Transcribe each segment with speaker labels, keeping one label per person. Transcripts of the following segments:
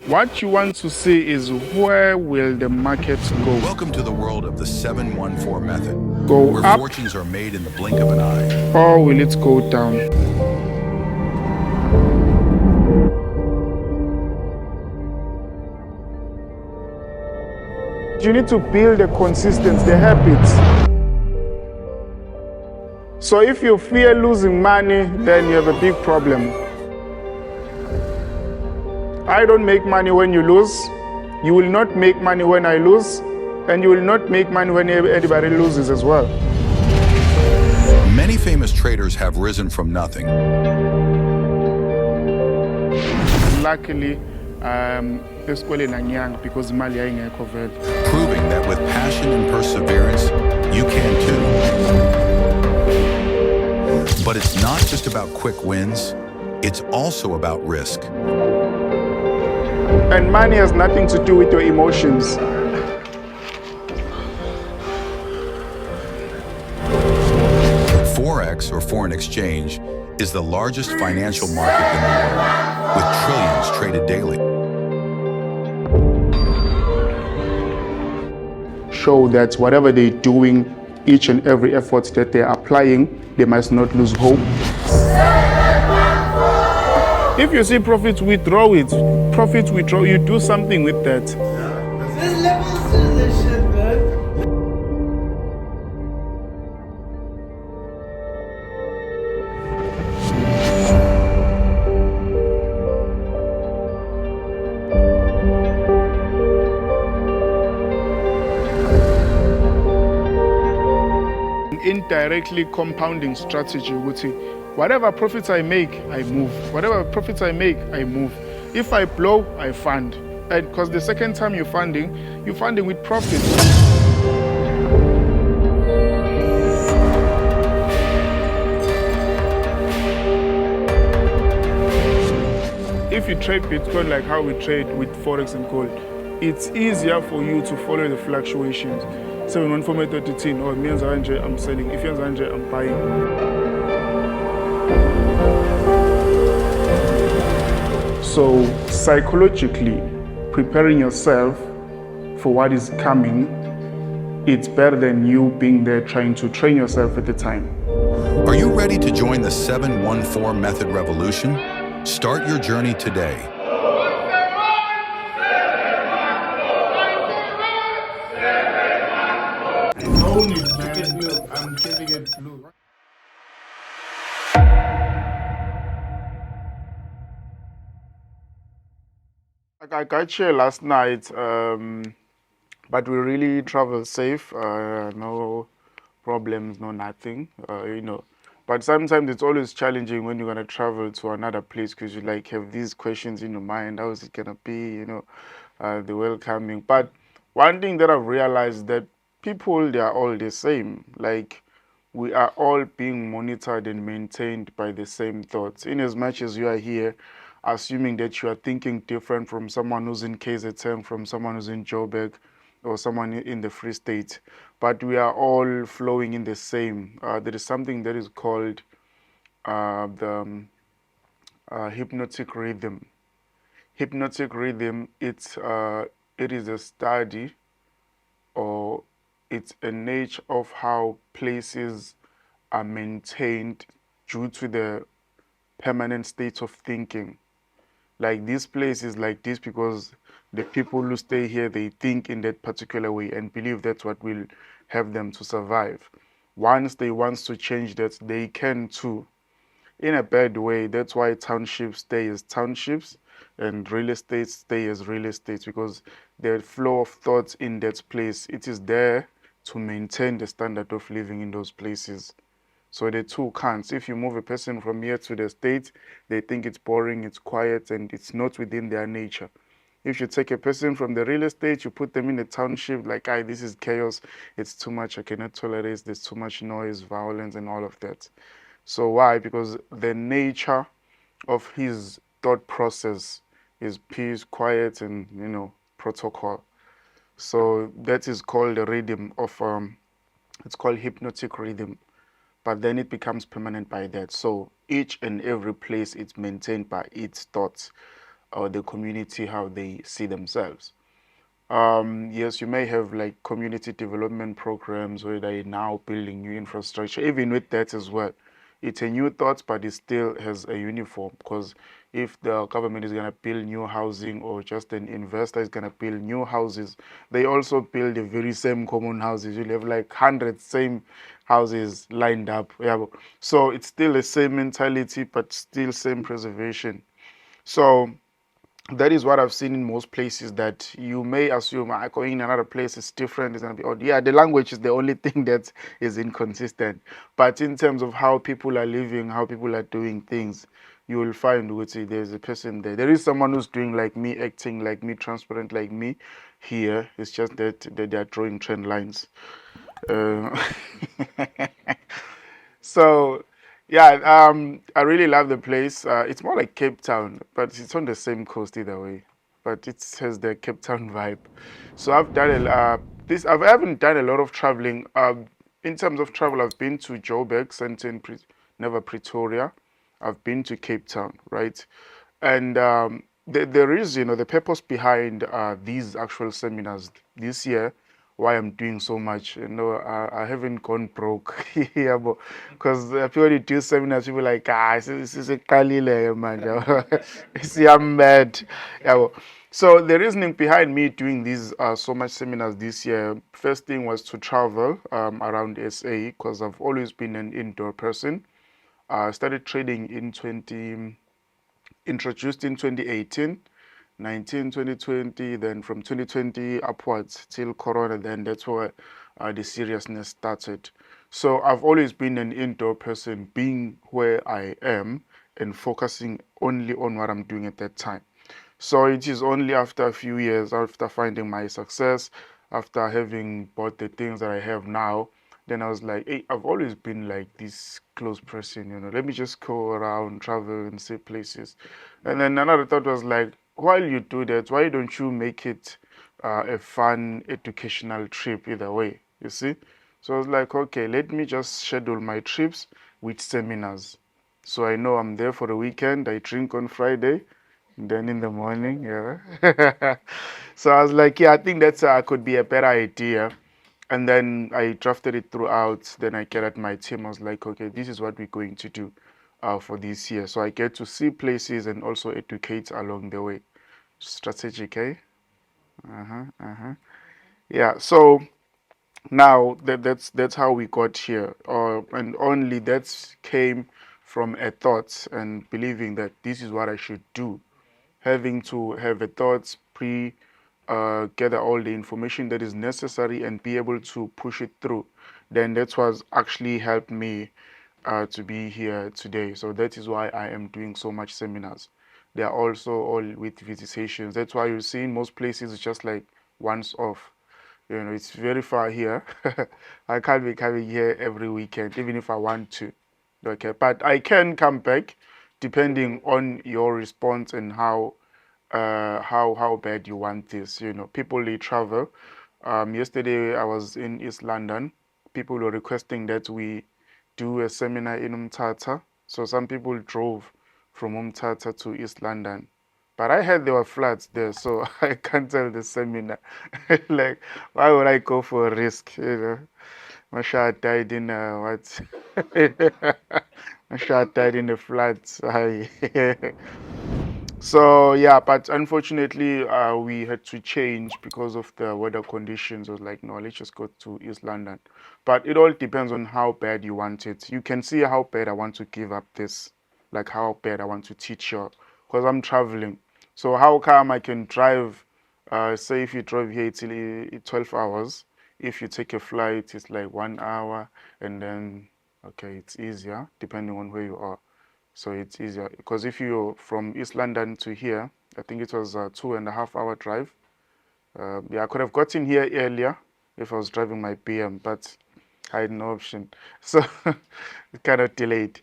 Speaker 1: What you want to see is where will the market go?
Speaker 2: Welcome to the world of the 714 method,
Speaker 1: Go
Speaker 2: where
Speaker 1: up
Speaker 2: fortunes are made in the blink of an eye.
Speaker 1: or will it go down? You need to build the consistency, the habits. So if you fear losing money, then you have a big problem. I don't make money when you lose. You will not make money when I lose. And you will not make money when anybody loses as well.
Speaker 2: Many famous traders have risen from nothing.
Speaker 1: Luckily, esikoleni angiyanga because imali yayingekho vele.
Speaker 2: Proving that with passion and perseverance, you can too. But it's not just about quick wins, it's also about risk.
Speaker 1: And money has nothing to do with your emotions.
Speaker 2: Forex, or foreign exchange, is the largest financial market in the world, with trillions traded daily.
Speaker 1: Show that whatever they're doing, each and every effort that they're applying, they must not lose hope. If you see profits, withdraw it. Profits, withdraw, you do something with that.
Speaker 3: There's levels to this shit, man.
Speaker 1: Indirectly compounding strategy would say, whatever profits I make, I move. Whatever profits I make, I move. If I blow, I fund. And because the second time you're funding with profit. If you trade Bitcoin like how we trade with Forex and gold, it's easier for you to follow the fluctuations. 714 or means I'm selling. If you're I'm buying. So psychologically, preparing yourself for what is coming, it's better than you being there trying to train yourself at the time.
Speaker 2: Are you ready to join the 714 method revolution? Start your journey today.
Speaker 1: I'm keeping it blue. I got here last night, but we really travel safe. No problems, no nothing. But sometimes it's always challenging when you're gonna travel to another place because you like have these questions in your mind. How is it gonna be? The welcoming. But one thing that I've realized that people, they are all the same. Like, we are all being monitored and maintained by the same thoughts. In as much as you are here, assuming that you are thinking different from someone who's in KZN, from someone who's in Joburg, or someone in the Free State, but we are all flowing in the same. There is something that is called the hypnotic rhythm. Hypnotic rhythm, it is a study, or it's a nature of how places are maintained due to the permanent state of thinking. Like, this place is like this because the people who stay here, they think in that particular way and believe that's what will have them to survive. Once they want to change that, they can too. In a bad way, that's why townships stay as townships and real estate stay as real estate, because the flow of thoughts in that place, it is there to maintain the standard of living in those places. So the two can't. If you move a person from here to the States, they think it's boring, it's quiet, and it's not within their nature. If you take a person from the real estate, you put them in a township, like, this is chaos, it's too much, I cannot tolerate, there's too much noise, violence, and all of that. So why? Because the nature of his thought process is peace, quiet, and protocol. So that is called the rhythm of it's called hypnotic rhythm. But then it becomes permanent by that. So each and every place, it's maintained by its thoughts. or the community how they see themselves. Yes, you may have like community development programs where they're now building new infrastructure. Even with that as well, it's a new thought, but it still has a uniform. Because if the government is gonna build new housing, or just an investor is gonna build new houses, they also build the very same common houses. You'll have like 100 same houses lined up. Yeah, so it's still the same mentality, but still same preservation. So that is what I've seen in most places, that you may assume going in another place is different, it's going to be odd. Yeah, the language is the only thing that is inconsistent. But in terms of how people are living, how people are doing things, you will find, would say, there's a person there. There is someone who's doing like me, acting like me, transparent like me here. It's just that they are drawing trend lines. Uh, So, yeah, I really love the place. It's more like Cape Town, but it's on the same coast either way. But it has the Cape Town vibe. So I've done I haven't done a lot of traveling. In terms of travel, I've been to Joburg, Sandton, never Pretoria. I've been to Cape Town, right? And there is, the purpose behind these actual seminars this year, why I'm doing so much. I haven't gone broke here, because people who do seminars, people like, this is a kalile, man. See, I'm mad. Yeah, so the reasoning behind me doing these so much seminars this year, first thing was to travel around SA, because I've always been an indoor person. I started trading introduced in 2018, 19, 2020, then from 2020 upwards till Corona, then that's where the seriousness started. So I've always been an indoor person, being where I am and focusing only on what I'm doing at that time. So it is only after a few years, after finding my success, after having bought the things that I have now, then I was like, hey, I've always been like this close person, let me just go around, travel, and see places. And then another thought was like, while you do that, why don't you make it a fun educational trip either way, you see? So I was like, okay, let me just schedule my trips with seminars. So I know I'm there for the weekend, I drink on Friday, then in the morning, yeah. So I was like, yeah, I think that's could be a better idea. And then I drafted it throughout. Then I gathered my team. I was like, okay, this is what we're going to do for this year. So I get to see places and also educate along the way. Strategic, eh? Uh-huh, uh-huh. Yeah. So now that's how we got here. And only that came from a thought and believing that this is what I should do, having to have a thoughts gather all the information that is necessary and be able to push it through, then that's what actually helped me to be here today. So that is why I am doing so much seminars. They are also all with visitations. That's why you see in most places it's just like once off. It's very far here. I can't be coming here every weekend, even if I want to. Okay, but I can come back depending on your response and how bad you want this. People they travel. Yesterday I was in East London. People were requesting that we do a seminar in Umtata. So some people drove from Umtata to East London. But I heard there were floods there, so I canceled the seminar. Like, why would I go for a risk? Masha died in what? Masha died in the floods. So yeah, but unfortunately, we had to change because of the weather conditions. I was like, no, let's just go to East London. But it all depends on how bad you want it. You can see how bad I want to give up this, like how bad I want to teach you, because I'm traveling. So how come I can drive? Say if you drive here, it's 12 hours. If you take a flight, it's like 1 hour, and then okay, it's easier depending on where you are. So it's easier because if you're from East London to here, I think it was a 2.5 hour drive. Yeah, I could have gotten here earlier if I was driving my BM, but I had no option. So it kind of delayed.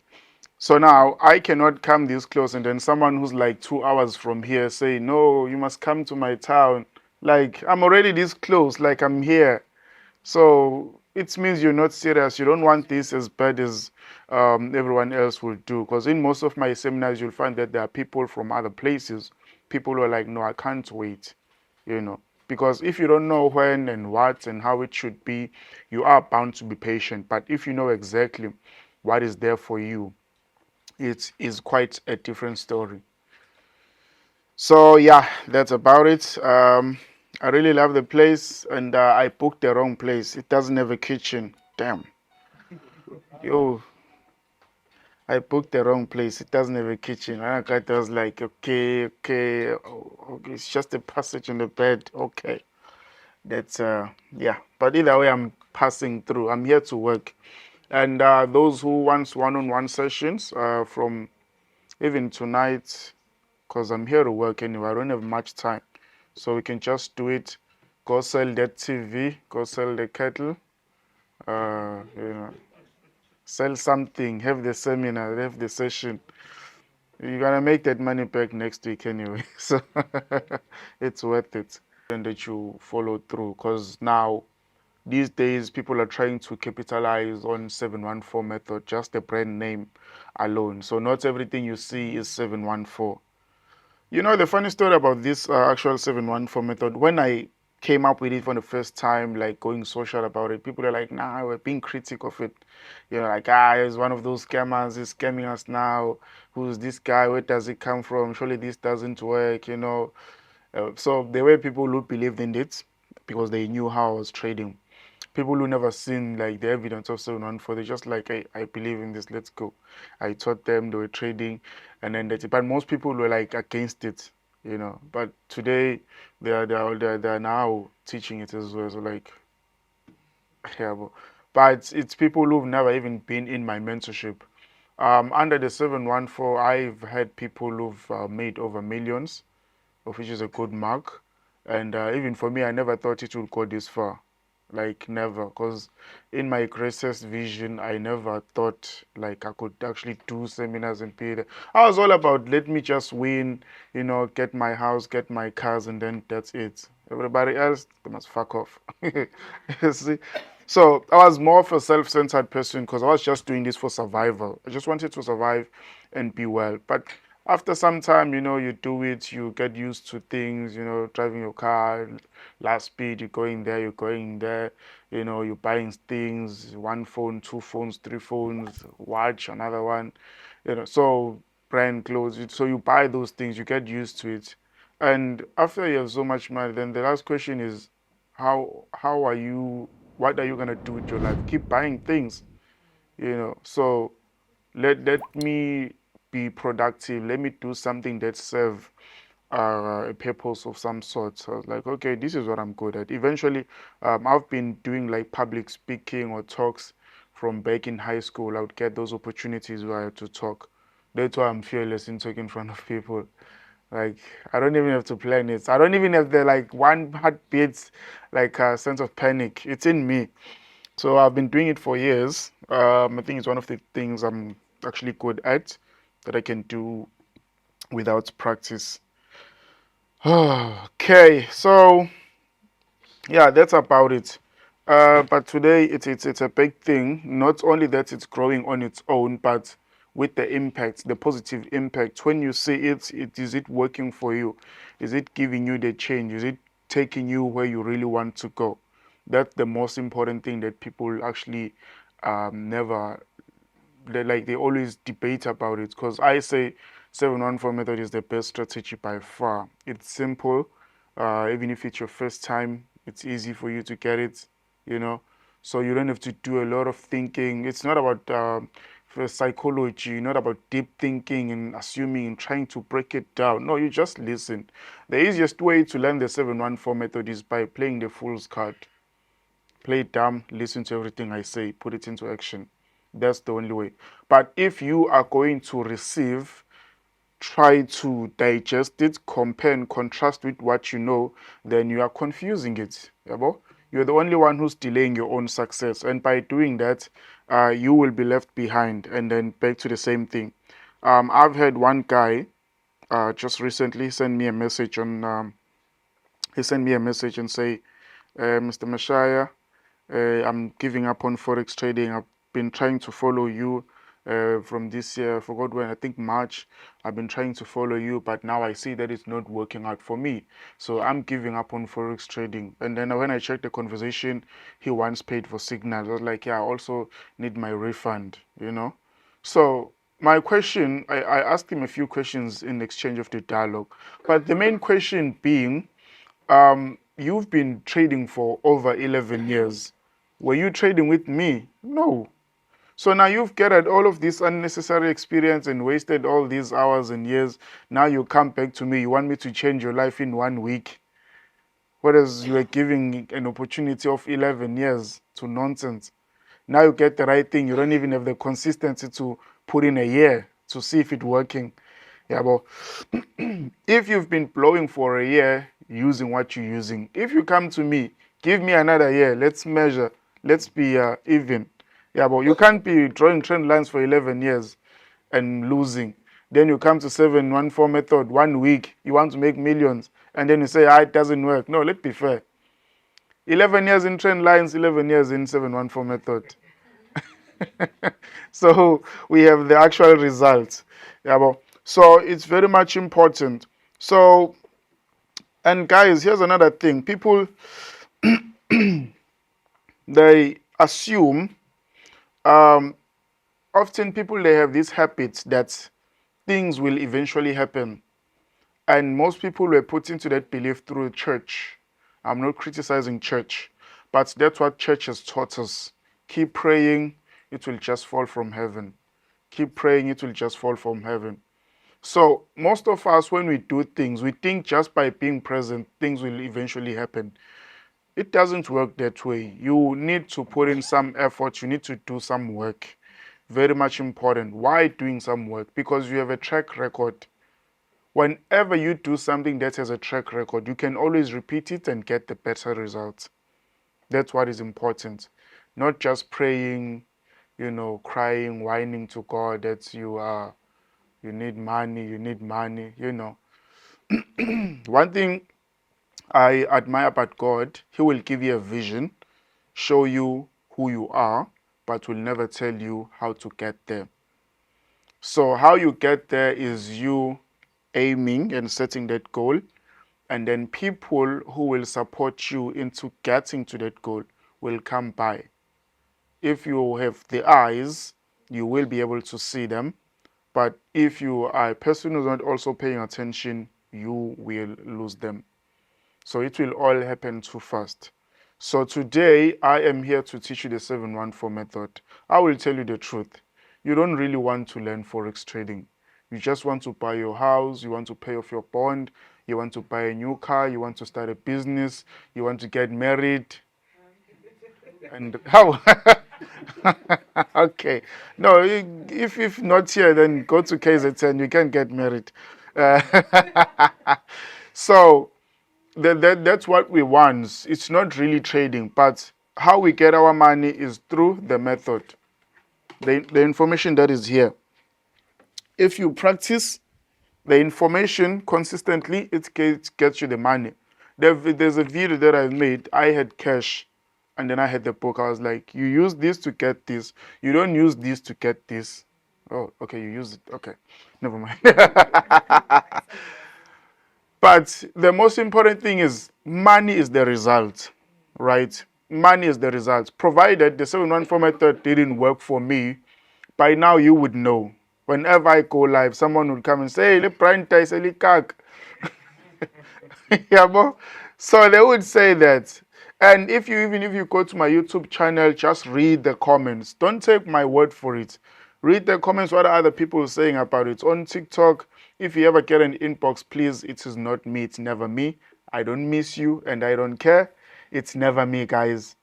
Speaker 1: So now I cannot come this close, and then someone who's like 2 hours from here say, no, you must come to my town. Like, I'm already this close, like, I'm here. So it means you're not serious. You don't want this as bad as everyone else will do. Because in most of my seminars, you'll find that there are people from other places people were like, no, I can't wait, because if you don't know when and what and how it should be, you are bound to be patient. But if you know exactly what is there for you, it is quite a different story. So yeah, that's about it. I really love the place, and I booked the wrong place. It doesn't have a kitchen. Damn. Yo, I booked the wrong place. It doesn't have a kitchen. And I was like, okay, okay, okay, it's just a passage in the bed. Okay, that's yeah. But either way, I'm passing through. I'm here to work, and those who want one-on-one sessions from even tonight, because I'm here to work anyway. I don't have much time, so we can just do it. Go sell that TV. Go sell the kettle. You know, sell something. Have the seminar. Have the session. You're gonna make that money back next week anyway, so it's worth it. And that you follow through, because now these days people are trying to capitalize on 714 method, just the brand name alone. So not everything you see is 714. The funny story about this actual 714 method, when I came up with it for the first time, like going social about it, people are like, nah, we're being critical of it. Like, he's one of those scammers, he's scamming us now. Who's this guy? Where does it come from? Surely this doesn't work. So there were people who believed in it because they knew how I was trading. People who never seen like the evidence of 714, they're just like, hey, I believe in this, let's go. I taught them, they were trading, and then that's it. But most people were like against it. But today they are now teaching it as well. So like, yeah, but it's people who've never even been in my mentorship. Under the 714, I've had people who've made over millions, of which is a good mark. And even for me, I never thought it would go this far. Like, never. Because in my greatest vision, I never thought like I could actually do seminars and pay. I was all about let me just win, get my house, get my cars, and then that's it. Everybody else, they must fuck off. You see? So I was more of a self-centered person because I was just doing this for survival. I just wanted to survive and be well. But after some time, you do it, you get used to things, driving your car, last speed, you're going there, you're buying things, one phone, two phones, three phones, watch, another one, so brand clothes. So you buy those things, you get used to it. And after you have so much money, then the last question is, how are you, what are you gonna do with your life? Keep buying things. So let me be productive. Let me do something that serve a purpose of some sort. So I was like, okay, this is what I'm good at. Eventually, I've been doing like public speaking or talks from back in high school. I would get those opportunities where I had to talk. That's why I'm fearless in talking in front of people. Like, I don't even have to plan it. I don't even have the like one heartbeat, like sense of panic. It's in me. So I've been doing it for years. I think it's one of the things I'm actually good at that I can do without practice. Okay, so yeah, that's about it. But today it's a big thing. Not only that it's growing on its own, but with the impact, the positive impact. When you see it is it working for you? Is it giving you the change? Is it taking you where you really want to go? That's the most important thing that people actually never they always debate about it, because I say 714 method is the best strategy by far. It's simple. Even if it's your first time, it's easy for you to get it. So you don't have to do a lot of thinking. It's not about for psychology, not about deep thinking and assuming and trying to break it down. No, you just listen. The easiest way to learn the 714 method is by playing the fool's card. Play it dumb, listen to everything I say, put it into action. That's the only way. But if you are going to receive, try to digest it, compare and contrast with what you know, then you are confusing it. Yabo? You're the only one who's delaying your own success. And by doing that, you will be left behind and then back to the same thing. I've had one guy just recently send me a message on, he sent me a message and say, Mr. Mashaya, I'm giving up on Forex trading. I've been trying to follow you from this year. I forgot when, I think March. I've been trying to follow you, but now I see that it's not working out for me. So I'm giving up on Forex trading. And then when I checked the conversation, he once paid for signals. I was like, yeah, I also need my refund, you know? So my question, I asked him a few questions in exchange of the dialogue. But the main question being, you've been trading for over 11 years. Were you trading with me? No. So now you've gathered all of this unnecessary experience and wasted all these hours and years. Now you come back to me. You want me to change your life in 1 week. Whereas you were giving an opportunity of 11 years to nonsense. Now you get the right thing. You don't even have the consistency to put in a year to see if it's working. Yeah, but if you've been blowing for a year using what you're using, if you come to me, give me another year, let's measure, let's be even. Yeah, but you can't be drawing trend lines for 11 years and losing. Then you come to 714 method, 1 week, you want to make millions, and then you say, it doesn't work. No, let's be fair. 11 years in trend lines, 11 years in 714 method. So we have the actual results. Yeah, but so it's very much important. So, and guys, here's another thing. People, they assume, um, often people, they have this habit that things will eventually happen. And most people were put into that belief through church. I'm not criticizing church, but that's what church has taught us. Keep praying, it will just fall from heaven. Keep praying, it will just fall from heaven. So most of us, when we do things, we think just by being present, things will eventually happen. It doesn't work that way. You need to put in some effort. You need to do some work. Very much important. Why doing some work? Because you have a track record. Whenever you do something that has a track record, you can always repeat it and get the better results. That's what is important. Not just praying, crying, whining to God that you need money. One thing I admire about God, He will give you a vision, show you who you are, but will never tell you how to get there. So how you get there is you aiming and setting that goal, and then people who will support you into getting to that goal will come by. If you have the eyes, you will be able to see them. But if you are a person who's not also paying attention, you will lose them. So it will all happen too fast. So today, I am here to teach you the 714 method. I will tell you the truth. You don't really want to learn Forex trading. You just want to buy your house, you want to pay off your bond, you want to buy a new car, you want to start a business, you want to get married. And how? Okay. No, if not here, then go to KZN. You can get married. Uh, so that's what we want. It's not really trading, but how we get our money is through the method, the information that is here. If you practice the information consistently, it gets you the money. There's a video that I made. I had cash, and then I had the book. I was like, you use this to get this. You don't use this to get this. Oh, okay, you use it. Okay, never mind. But the most important thing is money is the result, right? Money is the result. Provided the 714 method didn't work for me, by now you would know. Whenever I go live, someone would come and say, hey, le Brian Taiseli kak. Yeah, bro. So they would say that. And even if you go to my YouTube channel, just read the comments. Don't take my word for it. Read the comments, what are other people saying about it. On TikTok, if you ever get an inbox, please, it is not me. It's never me. I don't miss you and I don't care. It's never me, guys.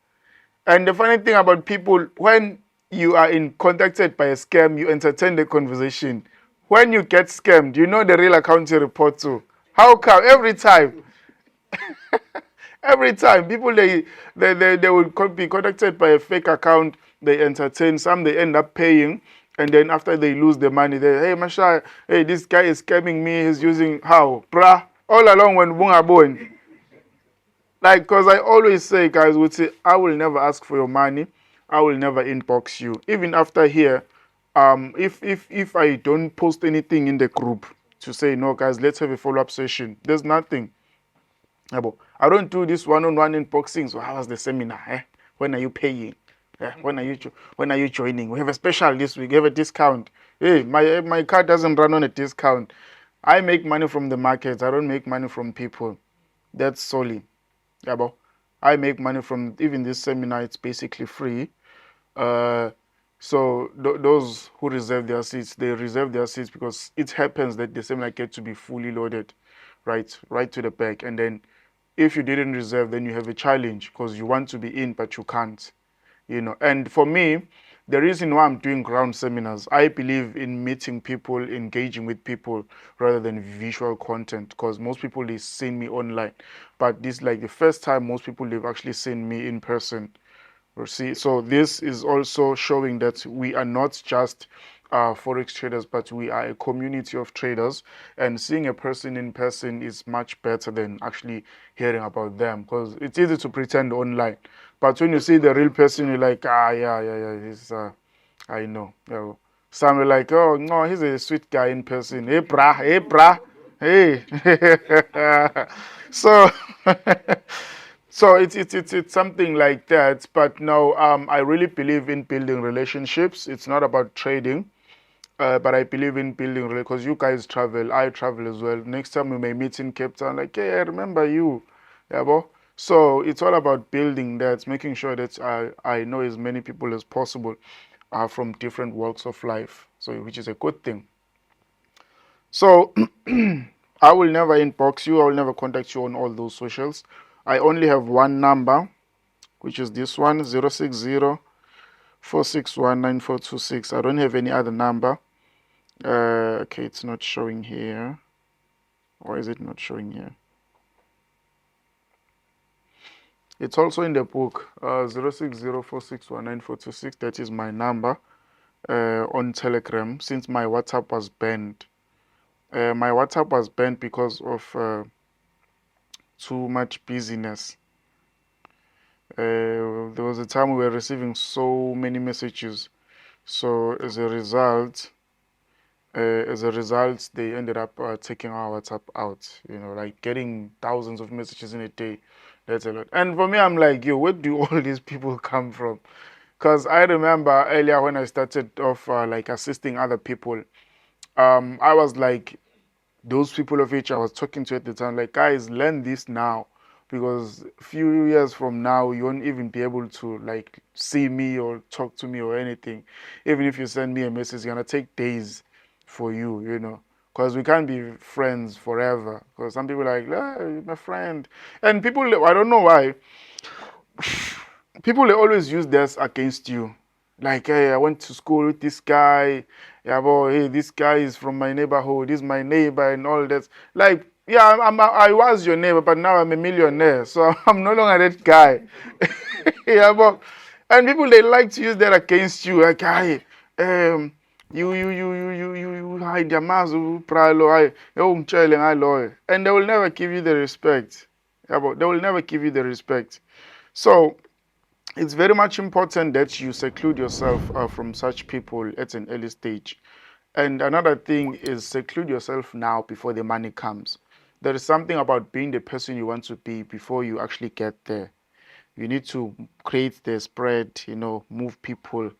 Speaker 1: And the funny thing about people, when you are contacted by a scam, you entertain the conversation. When you get scammed, you know the real account you report to. How come? Every time. Every time. People, they will be contacted by a fake account. They entertain. Some, they end up paying. And then after they lose the money, they, hey, Masha, hey, this guy is scamming me. He's using, how? Bruh. All along when bunga boy. Like, because I always say, guys, would say, I will never ask for your money. I will never inbox you. Even after here, If I don't post anything in the group to say no guys, let's have a follow-up session, there's nothing. I don't do this one-on-one unboxing. So how was the seminar? When are you paying? When are you joining? We have a special this week. We have a discount. Hey, my card doesn't run on a discount. I make money from the markets. I don't make money from people. That's solely. I make money from even this seminar. It's basically free. Uh, so those who reserve their seats, they reserve their seats because it happens that the seminar get to be fully loaded, right to the back. And then if you didn't reserve, then you have a challenge because you want to be in, but you can't. And for me, the reason why I'm doing ground seminars, I believe in meeting people, engaging with people rather than visual content, because most people, they seen me online, but this is like the first time most people, they've actually seen me in person. See, so this is also showing that we are not just forex traders, but we are a community of traders. And seeing a person in person is much better than actually hearing about them, because it's easy to pretend online, but when you see the real person, you're like, yeah, he's I know. Some are like, oh no, he's a sweet guy in person. Hey brah, hey. So so it's something like that. But no, I really believe in building relationships. It's not about trading. But I believe in building because you guys travel, I travel as well. Next time we may meet in Cape Town, like, hey, I remember you. Yeah, bro. So it's all about building that, making sure that I know as many people as possible from different walks of life. So which is a good thing. So I will never inbox you, I will never contact you on all those socials. I only have one number, which is this one, 060-461-9426. I don't have any other number. Okay, it's not showing here. Why is it not showing here? It's also in the book, 060-461-9426. That is my number on Telegram, since my WhatsApp was banned. My WhatsApp was banned because of too much busyness. There was a time we were receiving so many messages. So as a result, they ended up taking our WhatsApp out. Like getting thousands of messages in a day. That's a lot. And for me, I'm like, yo, where do all these people come from? Because I remember earlier when I started off like assisting other people, I was like, those people of which I was talking to at the time, like, guys, learn this now, because a few years from now, you won't even be able to like see me or talk to me or anything. Even if you send me a message, it's gonna take days for you, because we can't be friends forever. Because some people are like, ah, you're my friend, and people, I don't know why, people, they always use this against you. Like, hey, I went to school with this guy. Yeah, boy, hey, this guy is from my neighborhood. He's my neighbor and all that. Like, yeah, I was your neighbor, but now I'm a millionaire, so I'm no longer that guy. Yeah, but and people, they like to use that against you. Like, hey, um, you hide your mazu pralo, and they will never give you the respect. Yeah, but they will never give you the respect. So it's very much important that you seclude yourself from such people at an early stage. And another thing is seclude yourself now before the money comes. There is something about being the person you want to be before you actually get there. You need to create the spread, move people,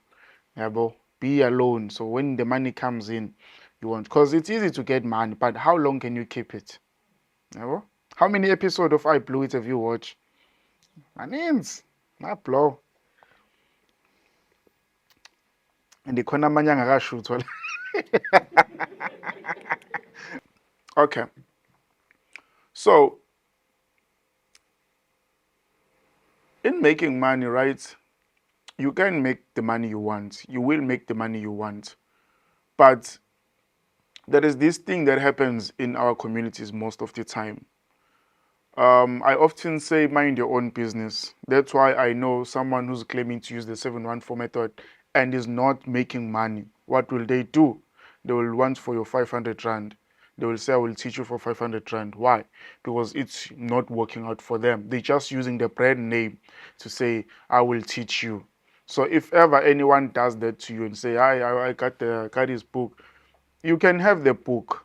Speaker 1: yeah, bro. Be alone. So when the money comes in, you want, because it's easy to get money, but how long can you keep it? Yeah, bro? How many episodes of I Blew It have you watched? My name's not blow. And the corner amanye angakashuthwa la. Okay. So in making money, right? You can make the money you want. You will make the money you want. But there is this thing that happens in our communities most of the time. I often say mind your own business. That's why I know someone who's claiming to use the 714 method and is not making money. What will they do? They will want for your 500 rand. They will say, I will teach you for 500 rand. Why? Because it's not working out for them. They're just using the brand name to say, I will teach you. So if ever anyone does that to you and say, I got his book, you can have the book.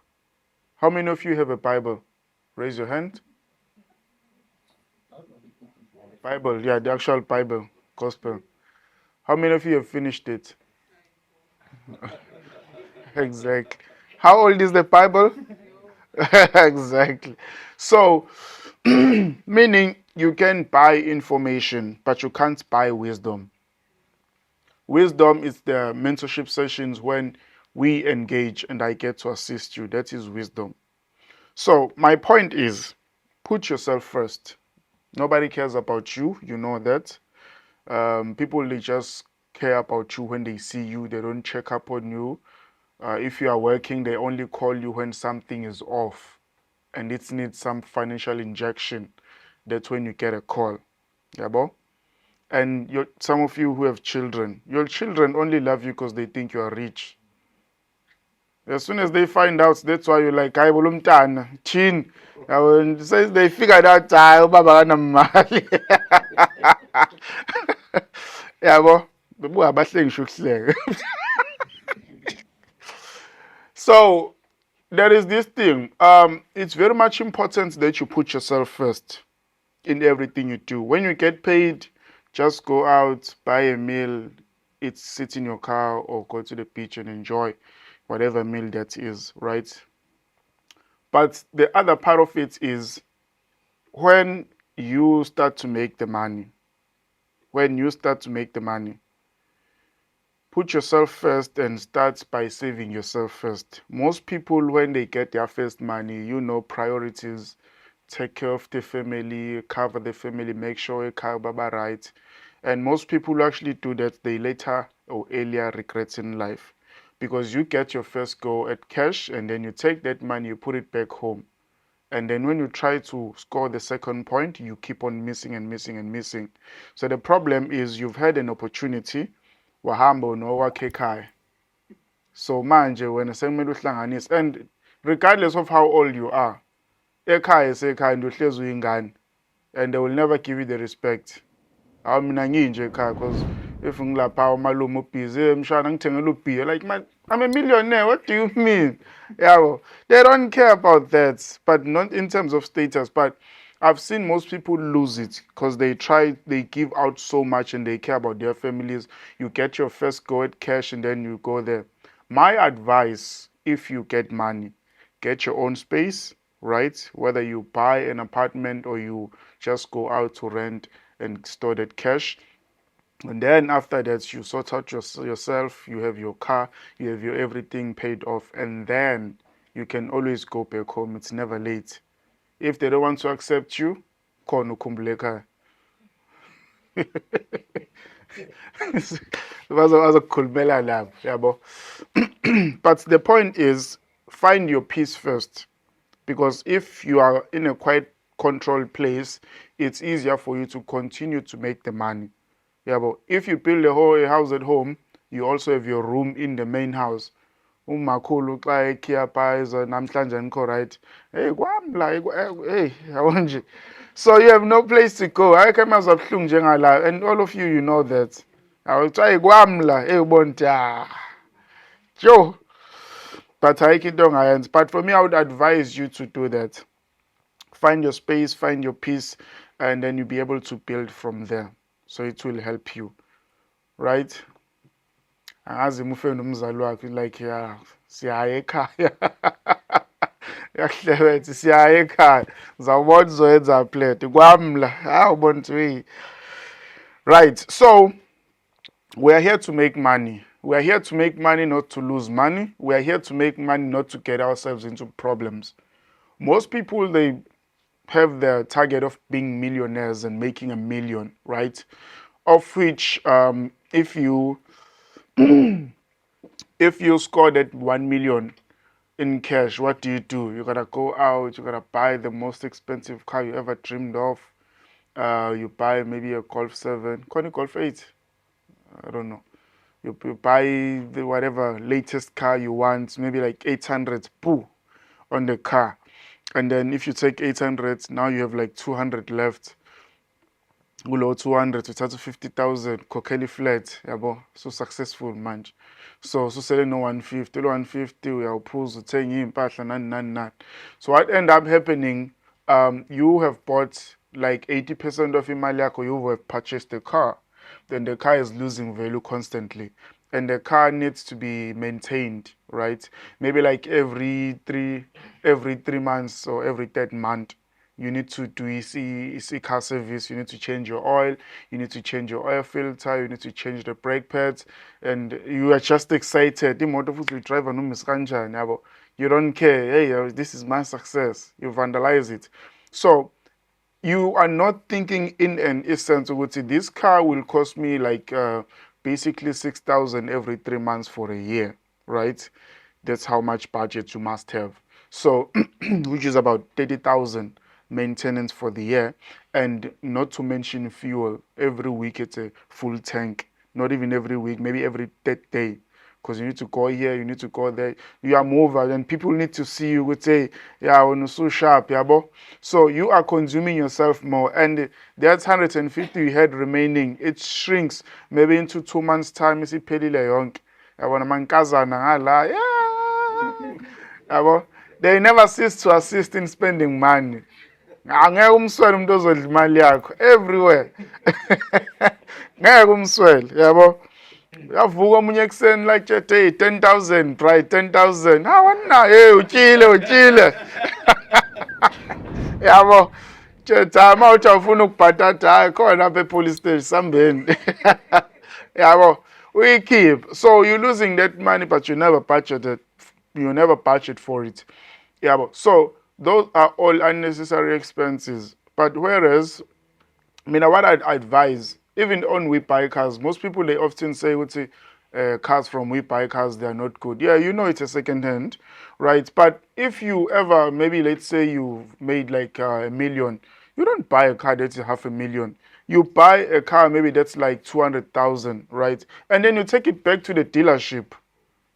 Speaker 1: How many of you have a Bible? Raise your hand. Bible, yeah, the actual Bible, gospel. How many of you have finished it? Exactly. How old is the Bible? Exactly. So, meaning you can buy information, but you can't buy wisdom. Wisdom is the mentorship sessions when we engage and I get to assist you. That is wisdom. So, my point is put yourself first. Nobody cares about you. You know that. People, they just care about you when they see you. They don't check up on you. If you are working, they only call you when something is off and it needs some financial injection. That's when you get a call. Yeah, bo? And some of you who have children, your children only love you because they think you are rich. As soon as they find out, that's why you're like, I will chin. Since they figured out, baba kanamali. Yabo, bebu abahlengisho ukuhleka. So there is this thing. It's very much important that you put yourself first in everything you do. When you get paid, just go out, buy a meal, sit in your car, or go to the beach and enjoy whatever meal that is, right? But the other part of it is when you start to make the money. When you start to make the money, put yourself first and start by saving yourself first. Most people, when they get their first money, priorities, take care of the family, cover the family, make sure you cover baba right. And most people who actually do that, they later or earlier regret in life. Because you get your first go at cash and then you take that money, you put it back home. And then when you try to score the second point, you keep on missing and missing and missing. So the problem is you've had an opportunity, wahamba unowakhe ekhaya. So manje wena sekumele uhlanganise. And regardless of how old you are, ekhaya sekhaya and uhlezi uyingane. And they will never give you the respect. Hawu mina nginje ekhaya because if ngilapha umalume ubhizi mshana ngithengela ubhiya like man I'm a millionaire, what do you mean? Yeah, they don't care about that, but not in terms of status. But I've seen most people lose it because they give out so much and they care about their families. You get your first go at cash and then you go there. My advice, if you get money, get your own space, right? Whether you buy an apartment or you just go out to rent and store that cash. And then after that, you sort out yourself, you have your car, you have your everything paid off, and then you can always go back home. It's never late. If they don't want to accept you, khona ukhumbule ekhaya. Bazokukhulumela lapho, yabo. But the point is, find your peace first. Because if you are in a quite controlled place, it's easier for you to continue to make the money. Yeah, but if you build a house at home, you also have your room in the main house. Umakhulu xa ekhiya phaa namhlanje andikho right. Hey, kwamla, hey, yabo nje. So you have no place to go. Ayikho emazwe abuhlungu njengala. And all of you, you know that. Awuthi kwamla, hey ubona Joe. But ayikho into ongayenza. But for me, I would advise you to do that. Find your space, find your peace, and then you'll be able to build from there. So it will help you, right? Angazi mufe nomzali wakhe like ya siyaya ekhaya. Yahlebethe siyaya ekhaya. Zawubona uzoyenza plate. Kwamla. Hawu ubona ukuthi right. So we are here to make money. We are here to make money, not to lose money. We are here to make money, not to get ourselves into problems. Most people, they have the target of being millionaires and making $1 million, right? Of which, if you score that 1 million in cash, what do? You gotta go out, you gotta buy the most expensive car you ever dreamed of. You buy maybe a Golf 7, call it Golf 8, I don't know. You buy the whatever latest car you want, maybe like 800 poo on the car. And then if you take 800, now you have like 200 left. kulo 200 uthatha 50,000 khokhela iflat yabo so successful manje so susele no 150 lo 150 uyawuphuza uthenga impahla nani. So what end up happening, you have bought like 80% of imali yakho, you have purchased the car, then the car is losing value constantly, and the car needs to be maintained, right? Maybe like every 3 months or every third month you need to do EC car service, you need to change your oil, you need to change your oil filter, you need to change the brake pads, and you are just excited. Imoto futhi uyidrayiva noma isikanjani yabo. You don't care. Hey, this is my success. You vandalize it. So you are not thinking in an essence ukuthi this car will cost me like basically 6,000 every 3 months for a year, right? That's how much budget you must have. So, which is about 30,000 maintenance for the year, and not to mention fuel. Every week it's a full tank. Not even every week, maybe every third day, because you need to go here, you need to go there. You are mobile, and people need to see you. Would say, yeah, when you're so sharp, yeah, bo. So you are consuming yourself more, and that 150 you had remaining, it shrinks maybe into 2 months' time. You see, pelile yonke. Yabona mankazana ngala, yeah, yabo. They never cease to assist in spending money. Angeke umswele umuntu ozodla imali yakho everywhere. Ngeke umswele, yabo. Yavuka omunye ekuseni like hey 10,000 right 10,000 wana hey utshile yabo tsheta uma uthi awufuna ukubhatata hayi khona apha epolice station sambeni yabo uyikhiphe. So you're losing that money but you never budget for it yabo. So those are all unnecessary expenses, but whereas what I'd advise, even on we buy cars, most people they often say, would say, cars from we buy cars, they are not good. Yeah, you know it's a second hand, right? But if you ever, maybe let's say you've made like a million, you don't buy a car that's 500,000. You buy a car maybe that's like 200,000, right? And then you take it back to the dealership.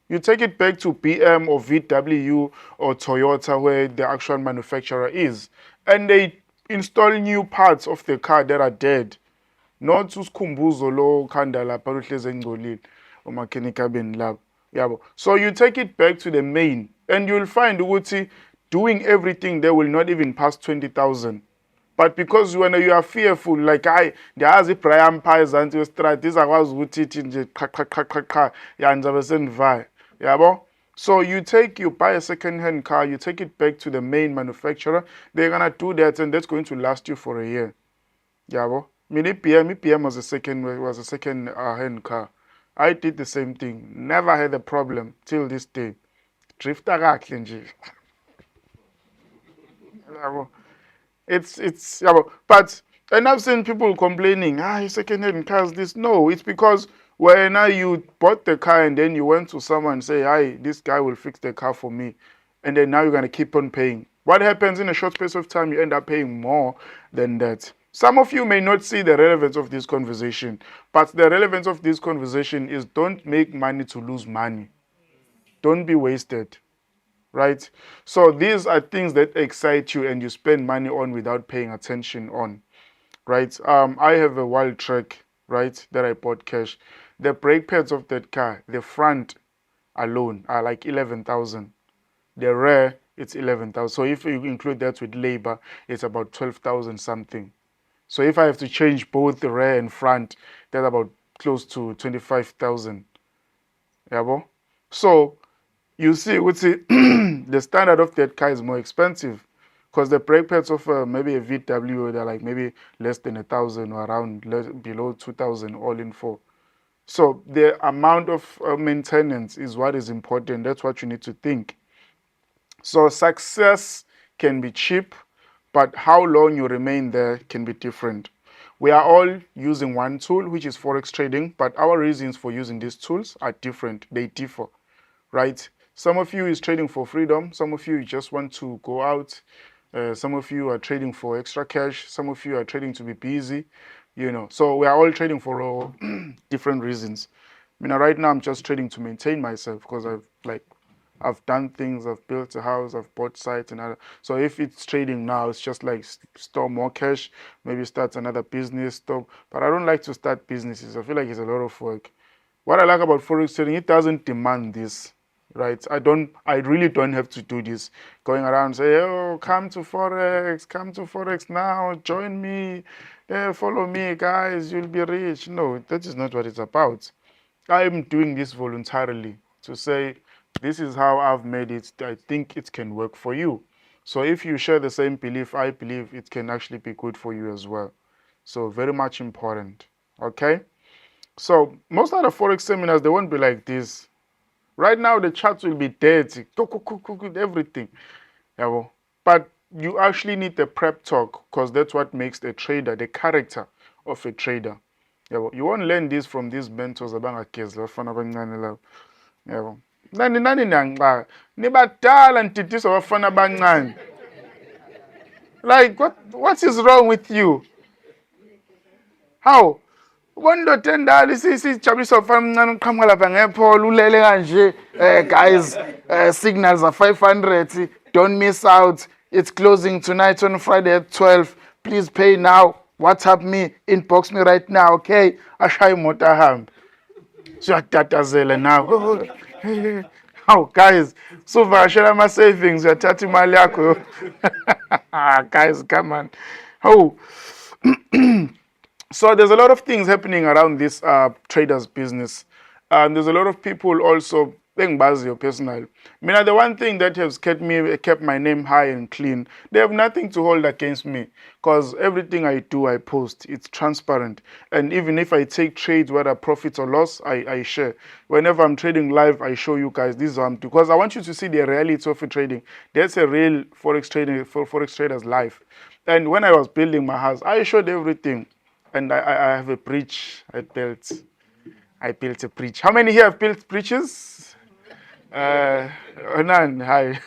Speaker 1: You take it back to BM or VW or Toyota where the actual manufacturer is, and they install new parts of the car that are dead. Not usikhumbuzo lo khanda lapha luhlezi engcolile umakhenika beni labo yabo. So you take it back to the main and you'll find ukuthi doing everything there will not even pass 20,000. But because when you are fearful, like ndiyazi ibrayam phaa ezantsi kwestrat izakwazi ukuthi ithi nje qha ya ndizabe sendivaya yabo. So you buy a second-hand car, you take it back to the main manufacturer, they're gonna do that and that's going to last you for a year. Yabo. Mini BM was a second hand car. I did the same thing. Never had a problem till this day. Drifter kahle nje. Yabo. It's yeah, but and I've seen people complaining, second-hand cars, this. No, it's because when you bought the car and then you went to someone and say, hi, this guy will fix the car for me, and then now you're gonna keep on paying. What happens in a short space of time? You end up paying more than that. Some of you may not see the relevance of this conversation, but the relevance of this conversation is don't make money to lose money. Don't be wasted. Right? So these are things that excite you and you spend money on without paying attention on. Right? I have a wild track, right, that I bought cash. The brake pads of that car, the front alone are like 11,000. The rear, it's 11,000. So if you include that with labor, it's about 12,000 something. So if I have to change both the rear and front, that's about close to 25,000. Yeah, so you see, the standard of that car is more expensive because the brake pads of maybe a VW, they're like maybe less than 1,000 or around below 2,000 all in for. So the amount of maintenance is what is important. That's what you need to think. So success can be cheap, but how long you remain there can be different. We are all using one tool, which is Forex trading, but our reasons for using these tools are different. They differ, right? Some of you is trading for freedom. Some of you just want to go out. Some of you are trading for extra cash. Some of you are trading to be busy, So we are all trading for different reasons. Right now I'm just trading to maintain myself because I've done things, I've built a house, I've bought sites and other. So if it's trading now, it's just like store more cash, maybe start another business, stop. But I don't like to start businesses. I feel like it's a lot of work. What I like about Forex trading, it doesn't demand this, right? I really don't have to do this. Going around say, oh, come to Forex now, join me, follow me, guys, you'll be rich. No, that is not what it's about. I'm doing this voluntarily to say, this is how I've made it. I think it can work for you. So if you share the same belief, I believe it can actually be good for you as well. So very much important. Okay? So most of the Forex seminars, they won't be like this. Right now, the charts will be dead, everything. Yeah, well, but you actually need the prep talk because that's what makes a trader, the character of a trader. Yeah, well, you won't learn this from these mentors abangagezi abafana abancane labo. Yabo. Nani nangxa. Nibadala ntitisa abafana abancane. Like what is wrong with you? How? Kwandoda endala isijabulisa umfana omncane uqhamuka lapha ngepholo ulele kanje guys signals are 500 don't miss out it's closing tonight on Friday at 12 please pay now WhatsApp me inbox me right now okay ashaya imoto ahambe siyatatazela now how guys suvakashela ama-savings uyathatha imali yakho guys come on oh so there's a lot of things happening around this traders business. There's a lot of people also being your personal. I mean, the one thing that has kept my name high and clean, they have nothing to hold against me because everything I do, I post. It's transparent. And even if I take trades, whether profits or loss, I share. Whenever I'm trading live, I show you guys this is what I'm doing because I want you to see the reality of trading. That's a real Forex trading for Forex traders' life. And when I was building my house, I showed everything. And I have a bridge I built. I built a bridge. How many here have built bridges? None. Hi.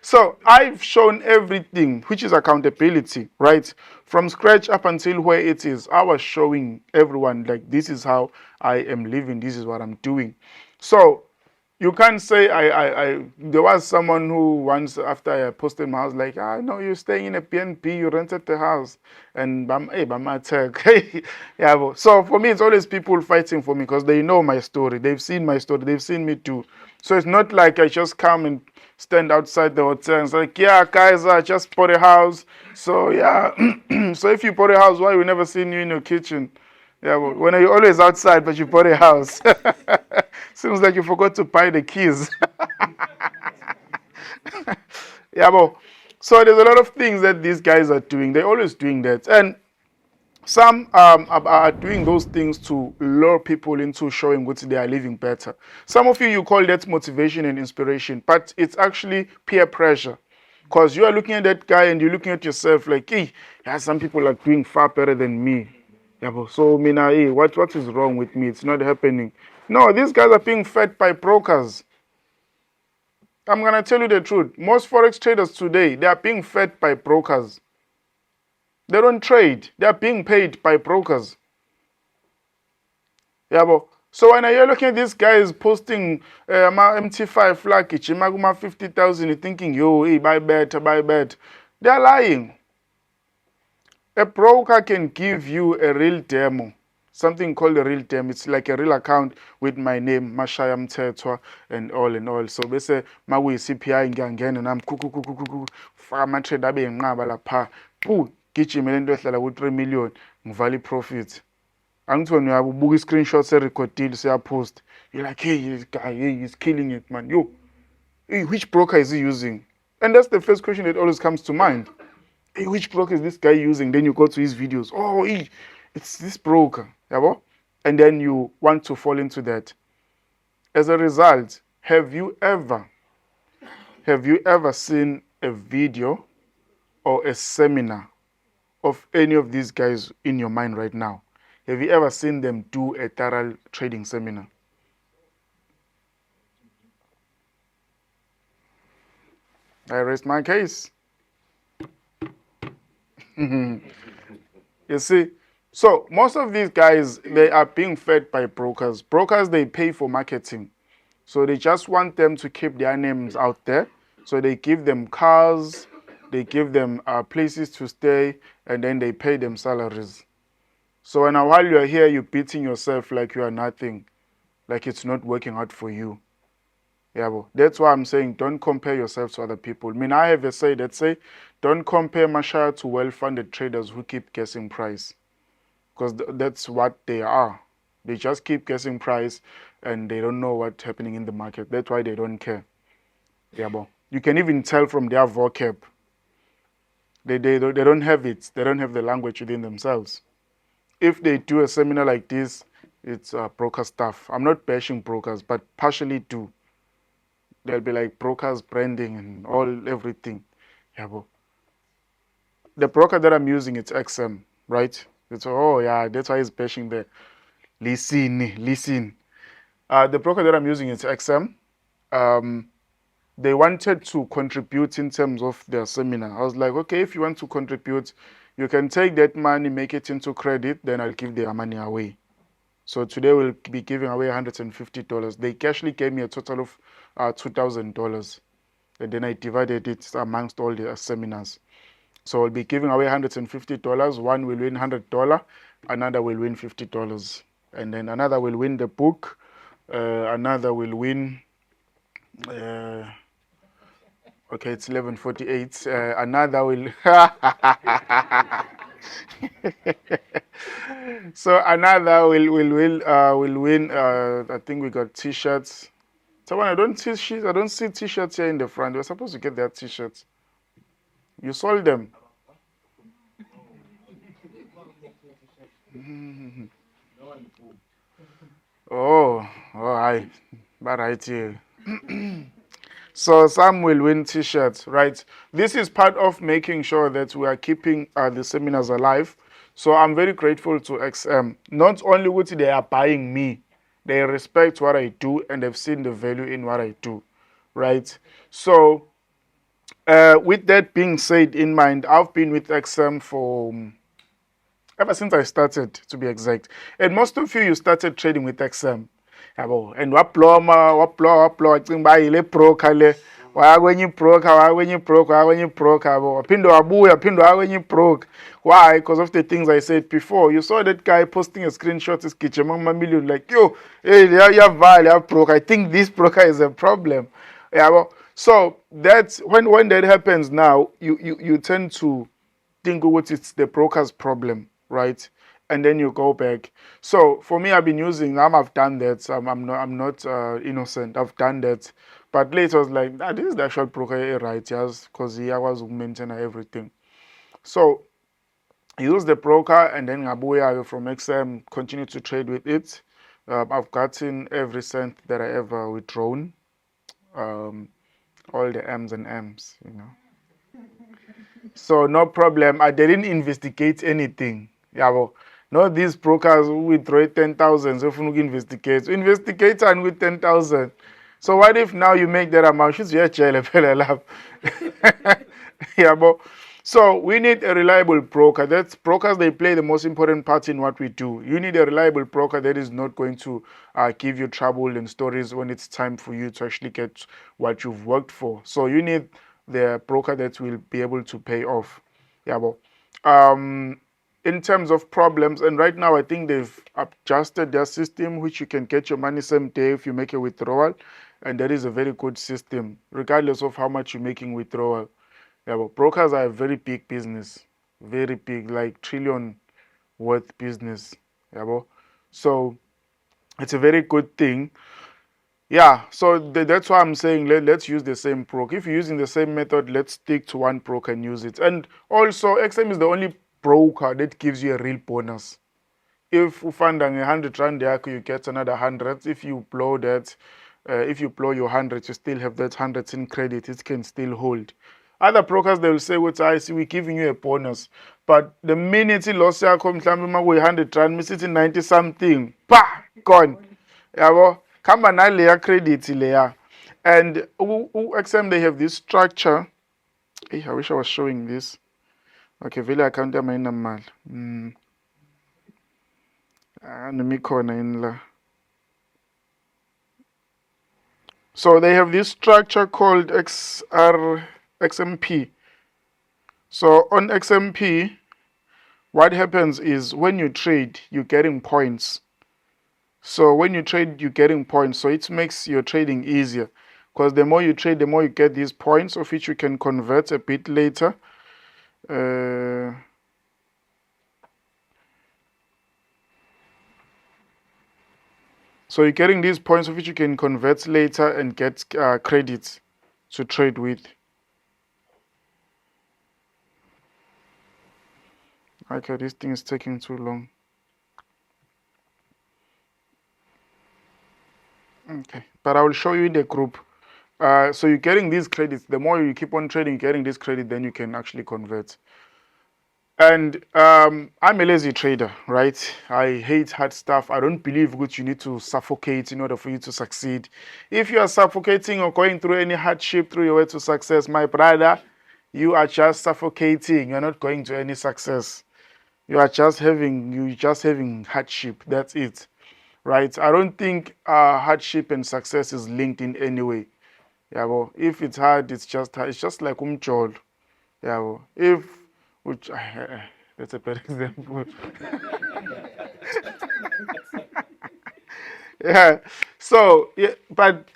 Speaker 1: So I've shown everything, which is accountability, right? From scratch up until where it is. I was showing everyone, like, this is how I am living. This is what I'm doing. So you can't say there was someone who once after I posted my house like, I know you're staying in a PNP, you rented the house and bam attack. Yeah, so for me it's always people fighting for me because they know my story, they've seen my story, they've seen me too. So it's not like I just come and stand outside the hotel and it's like, yeah guys, I just bought a house. So yeah, so if you bought a house, why we never seen you in your kitchen? Yeah, well, when are you always outside but you bought a house? Seems like you forgot to buy the keys. Yeah, but so there's a lot of things that these guys are doing. They're always doing that. And some are doing those things to lure people into showing what they are living better. Some of you call that motivation and inspiration, but it's actually peer pressure. Because you are looking at that guy and you're looking at yourself like, hey, yeah, some people are doing far better than me. Yeah, but so Mina, hey, what is wrong with me? It's not happening. No, these guys are being fed by brokers. I'm gonna tell you the truth. Most Forex traders today, they are being fed by brokers. They don't trade. They are being paid by brokers. Yeah, but so when you're looking at these guys posting my MT5 flag, Maguma 50,000, you're thinking, yo, hey, buy bet, buy bet. They're lying. A broker can give you a real demo, something called a real demo. It's like a real account with my name, Mashaya Mtetwa, and all. So they say, Mawi CPI ngangena nam kuku faka ama-trade abe yinqaba lapha. Phu, gijimele into ehlala ku-3 million, ngivale profit. Angithoni uyabuka i-screenshot se-recordile siyapost. You're like, hey, this guy, hey, he's killing it, man. Yo, hey, which broker is he using? And that's the first question that always comes to mind. Hey, which broker is this guy using? Then you go to his videos. Oh, hey, it's this broker. Yeah, and then you want to fall into that. As a result, have you ever seen a video or a seminar of any of these guys in your mind right now? Have you ever seen them do a thorough trading seminar? I rest my case. You see, so most of these guys, they are being fed by brokers. Brokers, they pay for marketing. So they just want them to keep their names out there. So they give them cars, they give them places to stay, and then they pay them salaries. So while you're here, you're beating yourself like you are nothing, like it's not working out for you. Yeah, well, that's why I'm saying don't compare yourself to other people. I mean, I have a say that say, don't compare Mashaya to well-funded traders who keep guessing price, because that's what they are. They just keep guessing price, and they don't know what's happening in the market. That's why they don't care. Yeah, but you can even tell from their vocab. They don't have it. They don't have the language within themselves. If they do a seminar like this, it's broker stuff. I'm not bashing brokers, but partially do. They'll be like brokers branding and all everything. Yeah, but the broker that I'm using it's XM, right? It's oh yeah, that's why he's bashing there. Listen. The broker that I'm using is XM. Um, they wanted to contribute in terms of their seminar. I was like, okay, if you want to contribute, you can take that money, make it into credit, then I'll give their money away. So today we'll be giving away $150. They actually gave me a total of $2,000. And then I divided it amongst all the seminars. So I'll be giving away $150. One will win $100, another will win $50. And then another will win the book, another will win uh, okay, it's 11:48. Another will. So another will win. I think we got T-shirts. Someone, I don't see T-shirts here in the front. We're supposed to get their T-shirts. You sold them. Oh, all right. But right here. So some will win T-shirts, right? This is part of making sure that we are keeping the seminars alive. So I'm very grateful to XM. Not only would they are buying me, they respect what I do and they've seen the value in what I do, right? So with that being said in mind, I've been with XM for ever since I started, to be exact. And most of you started trading with XM. Yabo. And waplo, cinga uba yile broker le. Waya kwenye broker, yabo. Waphinde wabuya, waphinde waya kwenye broker. Why? Because of the things I said before. You saw that guy posting a screenshot, is Kichemang Million, like, yo, hey, yeah, broker. I think this broker is a problem. Yabo. So that's when that happens now, you tend to think what it's the broker's problem, right? And then you go back. So for me, I've been using I've done that. I'm not innocent. I've done that. But later I was like, this is the actual broker, right? Yes, because he was maintain everything. So use the broker and then Ngabuya from XM continue to trade with it. I've gotten every cent that I ever withdrawn. All the M's and M's. So no problem. I didn't investigate anything. Yeah, well, not these brokers who withdraw 10,000. So if you investigate and with 10,000. So what if now you make that amount? She's your jail, yeah, but so we need a reliable broker. That's brokers. They play the most important part in what we do. You need a reliable broker that is not going to give you trouble and stories when it's time for you to actually get what you've worked for. So you need the broker that will be able to pay off. Yeah, but in terms of problems, and right now I think they've adjusted their system, which you can get your money same day if you make a withdrawal, and that is a very good system, regardless of how much you're making withdrawal. Yeah, but brokers are a very big business, very big, like trillion worth business. Yeah, but so it's a very good thing. Yeah, so that's why I'm saying let's use the same broker. If you're using the same method, let's stick to one broker and use it. And also, XM is the only broker that gives you a real bonus. If you find a 100 rand yakho, you get another 100. If you blow that, if you blow your 100, you still have that 100 in credit. It can still hold. Other brokers, they will say, what I see, we're giving you a bonus. But the minute you lost your account, 100 rand, miss it in 90 something, pa, gone. Yabo, khamba naleya credit leya. And XM, they have this structure. Hey, I wish I was showing this. Okay, vele account yami ayinamali. Nemikhona yini la. So they have this structure called XMP. So on XMP, what happens is when you trade, you're getting points. So when you trade, you're getting points. So it makes your trading easier because the more you trade, the more you get these points, of which you can convert a bit later. So you're getting these points of which you can convert later and get credits to trade with. Okay, this thing is taking too long. Okay, but I will show you in the group. So you're getting these credits. The more you keep on trading, getting this credit, then you can actually convert. And I'm a lazy trader, right? I hate hard stuff. I don't believe which you need to suffocate in order for you to succeed. If you are suffocating or going through any hardship through your way to success, my brother, you are just suffocating. You're not going to any success. You're just having hardship. That's it, right? I don't think hardship and success is linked in any way. Yeah, well, if it's hard, it's just like umjol. Yeah, well, if which that's a bad example. Yeah. So yeah, but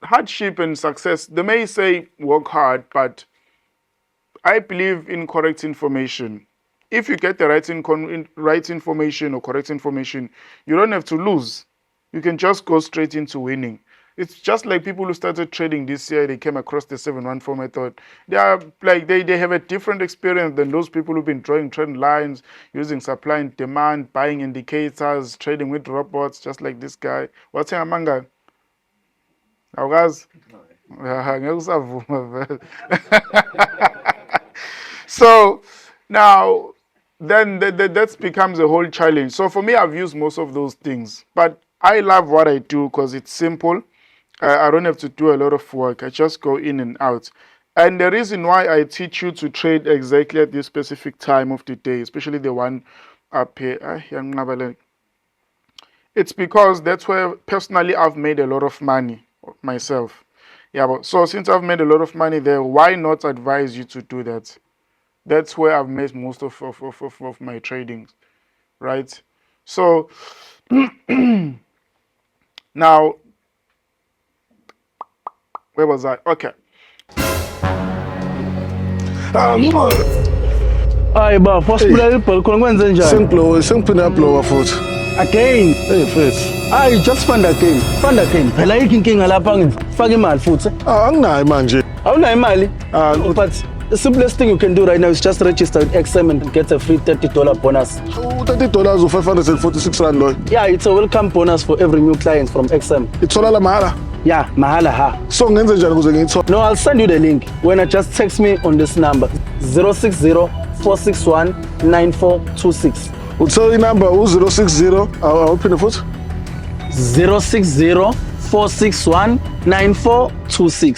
Speaker 1: hardship and success, they may say work hard, but I believe in correct information. If you get the right information or correct information, you don't have to lose. You can just go straight into winning. It's just like people who started trading this year, they came across the 714 method. They are like they have a different experience than those people who've been drawing trend lines, using supply and demand, buying indicators, trading with robots, just like this guy. What's your manga? Guys? So now then that becomes a whole challenge. So for me, I've used most of those things, but I love what I do because it's simple. I don't have to do a lot of work. I just go in and out. And the reason why I teach you to trade exactly at this specific time of the day, especially the one up here, it's because that's where personally I've made a lot of money myself. Yeah, but so since I've made a lot of money there, why not advise you to do that? That's where I've made most of my tradings, right? So now, where was I? Okay.
Speaker 4: Hayi ba, possibly people khona kwenze njani?
Speaker 5: Sengiphinda blower futhi.
Speaker 4: Again.
Speaker 5: Hey mfethu.
Speaker 4: Hayi just fund again. Fund again. Phela yikho inkinga lapha ngifaka imali futhi.
Speaker 5: Anginayo manje.
Speaker 4: Awunayo imali? But the simplest thing you can do right now is just register with XM and get a free $30 bonus.
Speaker 5: $30 u546 rand loyo.
Speaker 4: Yeah, it's a welcome bonus for every new client from XM.
Speaker 5: Itholala mahala.
Speaker 4: Yeah, mahala ha.
Speaker 5: So ngenze njani ukuze ngiyithole?
Speaker 4: No, I'll send you the link. When I just text me on this number 060-461-9426.
Speaker 5: Uthola inamba u060 awuphinde futhi
Speaker 4: 060-461-9426.